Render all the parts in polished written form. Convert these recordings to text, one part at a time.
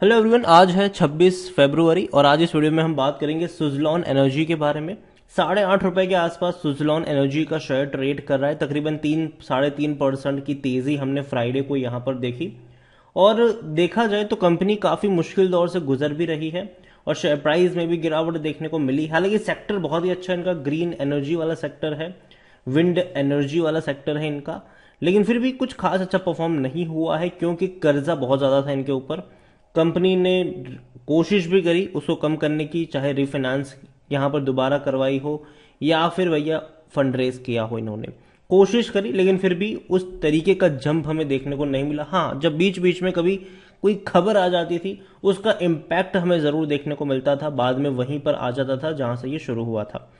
Hello everyone, आज है 26 फरवरी और आज इस वीडियो में हम बात करेंगे सुज़लॉन एनर्जी के बारे में। ₹8.5 के आसपास सुज़लॉन एनर्जी का शेयर ट्रेड कर रहा है। तकरीबन 3 साढ़े 3% की तेज़ी हमने फ्राइडे को यहाँ पर देखी। और देखा जाए तो कंपनी काफ़ी मुश्किल दौर से गुजर भी रही है और शेयर प्राइस में भी गिरावट देखने को मिली। हालांकि सेक्टर बहुत ही अच्छा है इनका, ग्रीन एनर्जी वाला सेक्टर है, विंड एनर्जी वाला सेक्टर है इनका। लेकिन फिर भी कुछ खास अच्छा परफॉर्म नहीं हुआ है क्योंकि कर्जा बहुत ज़्यादा था इनके ऊपर। कंपनी ने कोशिश भी करी उसको कम करने की, चाहे रिफाइनेंस यहाँ पर दोबारा करवाई हो या फिर भैया फंड रेज किया हो, इन्होंने कोशिश करी लेकिन फिर भी उस तरीके का जंप हमें देखने को नहीं मिला। हाँ, जब बीच बीच में कभी कोई खबर आ जाती थी उसका इम्पैक्ट हमें ज़रूर देखने को मिलता था, बाद में वहीं पर आ जाता था जहां से ये शुरू हुआ था।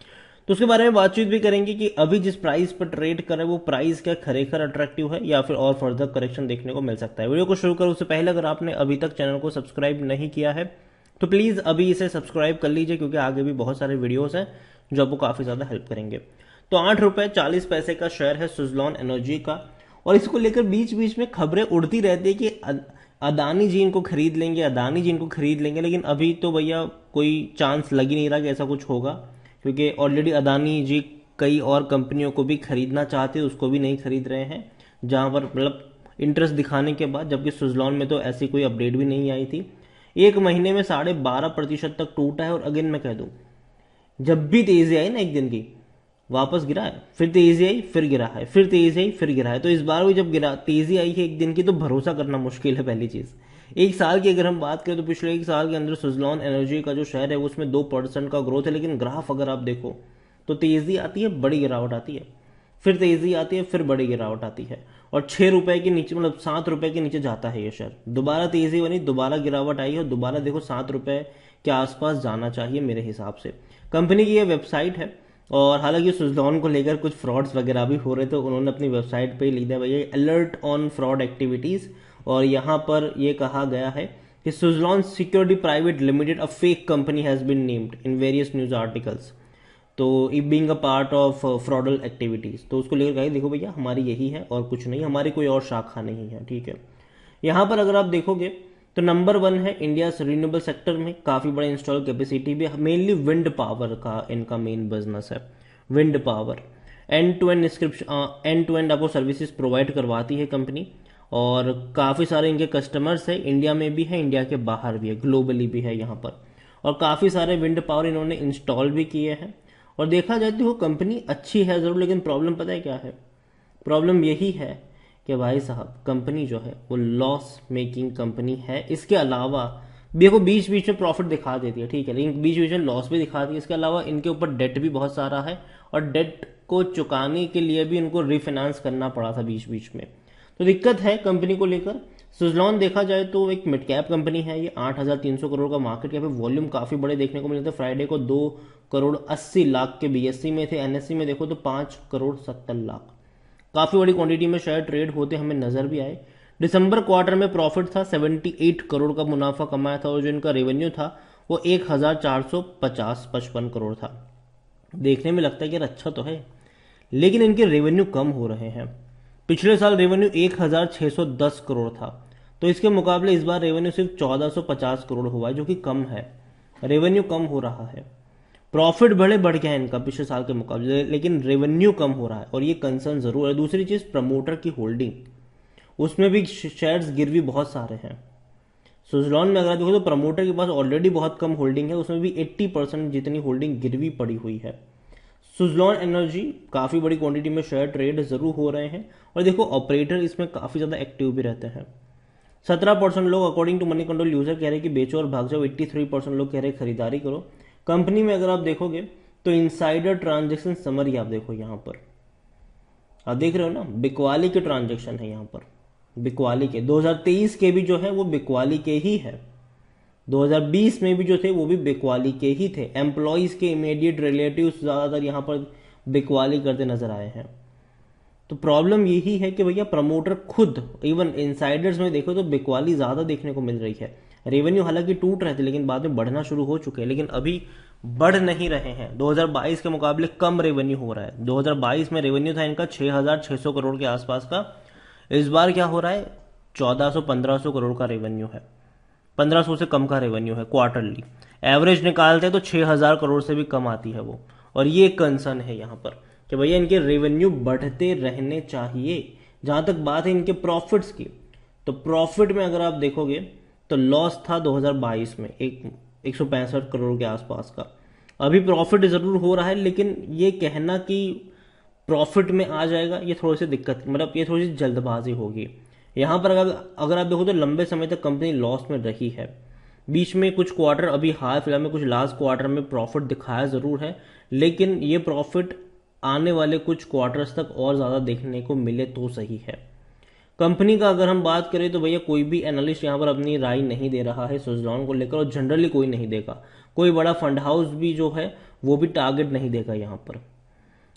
तो उसके बारे में बातचीत भी करेंगे कि अभी जिस प्राइस पर ट्रेड कर रहे हैं वो प्राइस क्या खरेखर अट्रैक्टिव है या फिर और फर्दर करेक्शन देखने को मिल सकता है। वीडियो को शुरू करूं उससे पहले अगर आपने अभी तक चैनल को सब्सक्राइब नहीं किया है तो प्लीज़ अभी इसे सब्सक्राइब कर लीजिए, क्योंकि आगे भी बहुत सारे वीडियोस हैं जो आपको काफ़ी ज़्यादा हेल्प करेंगे। तो ₹8.40 का शेयर है सुज़लॉन एनर्जी का, और इसको लेकर बीच बीच में खबरें उड़ती रहती है कि अदानी जी इनको खरीद लेंगे, अदानी जी इनको खरीद लेंगे। लेकिन अभी तो भैया कोई चांस लग ही नहीं रहा कि ऐसा कुछ होगा, क्योंकि ऑलरेडी अदानी जी कई और कंपनियों को भी खरीदना चाहते, उसको भी नहीं खरीद रहे हैं जहां पर मतलब इंटरेस्ट दिखाने के बाद। जबकि सुजलॉन में तो ऐसी कोई अपडेट भी नहीं आई थी। एक महीने में 12.5% तक टूटा है। और अगेन मैं कह दूं, जब भी तेजी आई ना एक दिन की, वापस गिरा है, फिर तेजी आई फिर गिरा है, फिर तेजी आई फिर गिरा है। तो इस बार भी जब गिरा तेजी आई है एक दिन की, तो भरोसा करना मुश्किल है पहली चीज। एक साल की अगर हम बात करें तो पिछले एक साल के अंदर सुजलॉन एनर्जी का जो शेयर है उसमें 2% का ग्रोथ है। लेकिन ग्राफ अगर आप देखो तो तेजी आती है, बड़ी गिरावट आती है, फिर तेजी आती है, फिर बड़ी गिरावट आती है। और ₹6 के नीचे, मतलब ₹7 के नीचे जाता है ये शेयर। दोबारा तेजी बनी, दोबारा गिरावट आई और दोबारा देखो ₹7 के आसपास जाना चाहिए मेरे हिसाब से। कंपनी की ये वेबसाइट है। और हालांकि सुजलॉन को लेकर कुछ फ्रॉड्स वगैरह भी हो रहे थे, उन्होंने अपनी वेबसाइट पे लिखा है भैया अलर्ट ऑन फ्रॉड एक्टिविटीज। और यहाँ पर यह कहा गया है कि Suzlon security private limited a fake company has been named in various news articles, तो it being a part of fraudulent activities. तो उसको लेकर कहा देखो भैया हमारी यही है और कुछ नहीं, हमारी कोई और शाखा नहीं है, ठीक है। यहाँ पर अगर आप देखोगे तो नंबर 1 है इंडिया रिन्यूएबल सेक्टर में, काफी बड़ा इंस्टॉल कैपेसिटी भी, मेनली विंड पावर का इनका मेन बिजनेस है। Wind power end to end आपको सर्विसेज प्रोवाइड करवाती है कंपनी। और काफी सारे इनके कस्टमर्स है, इंडिया में भी है, इंडिया के बाहर भी है, ग्लोबली भी है यहाँ पर। और काफी सारे विंड पावर इन्होंने इंस्टॉल भी किए हैं। और देखा जाए तो वो कंपनी अच्छी है जरूर, लेकिन प्रॉब्लम पता है क्या है? प्रॉब्लम यही है कि भाई साहब कंपनी जो है वो लॉस मेकिंग कंपनी है। इसके अलावा देखो बीच बीच में प्रॉफिट दिखा देती है, ठीक है, लेकिन बीच बीच में लॉस भी दिखाती है। इसके अलावा इनके ऊपर डेट भी बहुत सारा है और डेट को चुकाने के लिए भी इनको रिफाइनेंस करना पड़ा था बीच बीच में। तो दिक्कत है कंपनी को लेकर। सुजलॉन देखा जाए तो एक मिड कैप कंपनी है, ये 8,300 करोड़ का मार्केट कैप है। वॉल्यूम काफी बड़े देखने को मिले थे। फ्राइडे को 2,80,00,000 के बीएससी में थे, एनएससी में देखो तो 5,70,00,000, काफी बड़ी क्वांटिटी में शेयर ट्रेड होते हमें नजर भी आए। दिसंबर क्वार्टर में प्रॉफिट था 78 करोड़ का मुनाफा कमाया था, और जो इनका रेवेन्यू था वो 1,455 करोड़ था। देखने में लगता है कि यार अच्छा तो है, लेकिन इनके रेवेन्यू कम हो रहे हैं। पिछले साल रेवेन्यू 1,610 करोड़ था, तो इसके मुकाबले इस बार रेवेन्यू सिर्फ 1,450 करोड़ हुआ है, जो कि कम है। रेवेन्यू कम हो रहा है। प्रॉफिट बढ़ गया है इनका पिछले साल के मुकाबले, लेकिन रेवेन्यू कम हो रहा है और ये कंसर्न जरूर है। दूसरी चीज प्रमोटर की होल्डिंग, उसमें भी शेयर्स गिरवी बहुत सारे हैं। सुजलॉन में अगर देखो तो प्रमोटर के पास ऑलरेडी बहुत कम होल्डिंग है, उसमें भी 80% जितनी होल्डिंग गिरवी पड़ी हुई है। सुजलॉन एनर्जी काफी बड़ी क्वांटिटी में शेयर ट्रेड जरूर हो रहे हैं। और देखो ऑपरेटर इसमें काफी ज्यादा एक्टिव भी रहते हैं। 17% लोग according to Moneycontrol user कह रहे हैं कि बेचो और भाग जाओ। 83% लोग कह रहे हैं खरीदारी करो। कंपनी में अगर आप देखोगे तो इनसाइडर ट्रांजेक्शन समरी आप देखो, यहां पर आप देख रहे हो ना, बिकवाली के ट्रांजेक्शन है यहाँ पर, बिकवाली के 2023 के भी जो है वो बिकवाली के ही है। 2020 में भी जो थे वो भी बिकवाली के ही थे। एम्प्लॉयज के इमीडिएट रिलेटिव्स ज्यादातर यहाँ पर बिकवाली करते नजर आए हैं। तो प्रॉब्लम यही है कि भैया प्रमोटर खुद, इवन इनसाइडर्स में देखो तो बिकवाली ज्यादा देखने को मिल रही है। रेवेन्यू हालांकि टूट रहे थे लेकिन बाद में बढ़ना शुरू हो चुके हैं, लेकिन अभी बढ़ नहीं रहे हैं। 2022 के मुकाबले कम रेवेन्यू हो रहा है। 2022 में रेवेन्यू था इनका 6,600 करोड़ के आसपास का, इस बार क्या हो रहा है 1,400-1,500 करोड़ का रेवेन्यू है। 1500 से कम का रेवेन्यू है क्वार्टरली। एवरेज निकालते हैं तो 6000 करोड़ से भी कम आती है वो। और ये एक कंसर्न है यहाँ पर कि भैया इनके रेवेन्यू बढ़ते रहने चाहिए। जहां तक बात है इनके प्रॉफिट्स की, तो प्रॉफिट में अगर आप देखोगे तो लॉस था 2022 में 165 करोड़ के आसपास का। अभी प्रॉफिट जरूर हो रहा है, लेकिन ये कहना कि प्रॉफिट में आ जाएगा ये थोड़ी सी दिक्कत, मतलब ये थोड़ी सी जल्दबाजी होगी। यहाँ पर अगर आप देखो तो लंबे समय तक कंपनी लॉस में रही है। बीच में कुछ क्वार्टर, अभी हाल फिलहाल में कुछ लास्ट क्वार्टर में प्रॉफिट दिखाया जरूर है, लेकिन ये प्रॉफिट आने वाले कुछ क्वार्टर्स तक और ज़्यादा देखने को मिले तो सही है। कंपनी का अगर हम बात करें तो भैया कोई भी एनालिस्ट यहाँ पर अपनी राय नहीं दे रहा है सुज़लॉन को लेकर, और जनरली कोई नहीं देगा। कोई बड़ा फंड हाउस भी जो है वो भी टारगेट नहीं देगा यहाँ पर।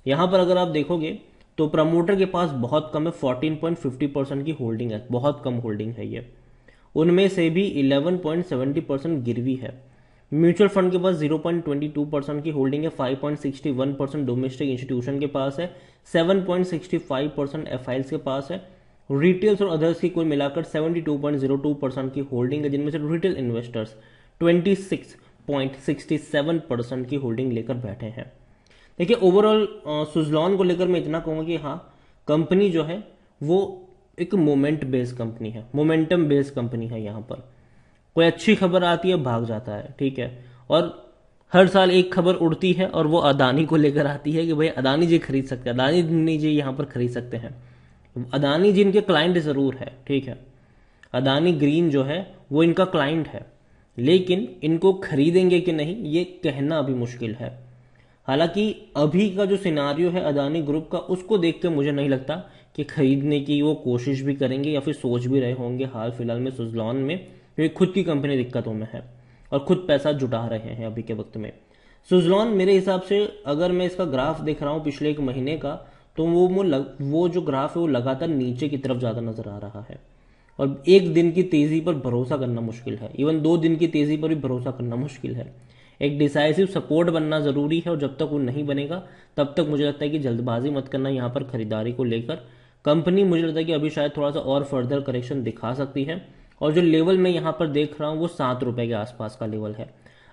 यहाँ पर अगर आप देखोगे तो प्रमोटर के पास बहुत कम है, 14.50% की होल्डिंग है, बहुत कम होल्डिंग है ये। उनमें से भी 11.70% गिरवी है। म्यूचुअल फंड के पास 0.22% की होल्डिंग है, 5.61% डोमेस्टिक इंस्टीट्यूशन के पास है, 7.65% एफआईएल्स के पास है। रिटेल्स और अदर्स की कुल मिलाकर 72.02% की होल्डिंग है, जिनमें से रिटेल इन्वेस्टर्स 26.67% की होल्डिंग लेकर बैठे हैं। देखिए ओवरऑल सुज़लॉन को लेकर मैं इतना कहूँगा कि हाँ, कंपनी जो है वो एक मोमेंट बेस्ड कंपनी है, मोमेंटम बेस्ड कंपनी है। यहाँ पर कोई अच्छी खबर आती है भाग जाता है, ठीक है। और हर साल एक खबर उड़ती है और वो अदानी को लेकर आती है कि भाई अदानी जी खरीद सकते हैं, अदानी जी यहाँ पर खरीद सकते हैं। अदानी जी इनके क्लाइंट जरूर है, ठीक है, अदानी ग्रीन जो है वो इनका क्लाइंट है, लेकिन इनको खरीदेंगे कि नहीं ये कहना अभी मुश्किल है। हालांकि अभी का जो सिनारियो है अदानी ग्रुप का, उसको देख के मुझे नहीं लगता कि खरीदने की वो कोशिश भी करेंगे या फिर सोच भी रहे होंगे हाल फिलहाल में सुज़लॉन में, क्योंकि खुद की कंपनी दिक्कतों में है और खुद पैसा जुटा रहे हैं अभी के वक्त में। सुज़लॉन मेरे हिसाब से अगर मैं इसका ग्राफ देख रहा हूँ पिछले एक महीने का, तो वो जो ग्राफ है वो लगातार नीचे की तरफ ज़्यादा नजर आ रहा है। और एक दिन की तेज़ी पर भरोसा करना मुश्किल है, इवन 2 दिन की तेज़ी पर भी भरोसा करना मुश्किल है। एक डिसाइसिव सपोर्ट बनना ज़रूरी है, और जब तक वो नहीं बनेगा तब तक मुझे लगता है कि जल्दबाजी मत करना यहाँ पर खरीदारी को लेकर। कंपनी मुझे लगता है कि अभी शायद थोड़ा सा और फर्दर करेक्शन दिखा सकती है, और जो लेवल मैं यहाँ पर देख रहा हूँ वो 7 रुपये के आसपास का लेवल है।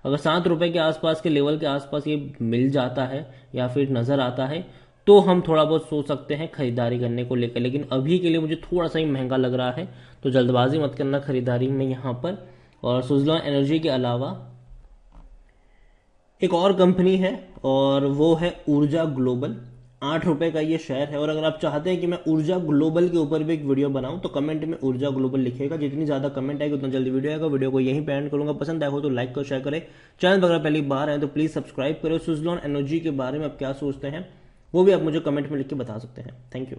अगर 7 रुपये के आसपास के लेवल के आसपास ये मिल जाता है या फिर नज़र आता है तो हम थोड़ा बहुत सोच सकते हैं खरीदारी करने को लेकर, लेकिन अभी के लिए मुझे थोड़ा सा ही महंगा लग रहा है, तो जल्दबाजी मत करना खरीदारी में यहाँ पर। और सुज़लॉन एनर्जी के अलावा एक और कंपनी है और वो है ऊर्जा ग्लोबल। 8 रुपए का ये शेयर है, और अगर आप चाहते हैं कि मैं ऊर्जा ग्लोबल के ऊपर भी एक वीडियो बनाऊं तो कमेंट में ऊर्जा ग्लोबल लिखिएगा। जितनी ज्यादा कमेंट आएगी उतना जल्दी वीडियो आएगा। वीडियो को यहीं पे एंड करूंगा। पसंद आया हो तो लाइक करो, शेयर करें। चैनल पर अगर पहली बार आए तो प्लीज सब्सक्राइब करें। सुज़लॉन एनर्जी के बारे में आप क्या सोचते हैं वो भी आप मुझे कमेंट में लिख के बता सकते हैं। Thank you.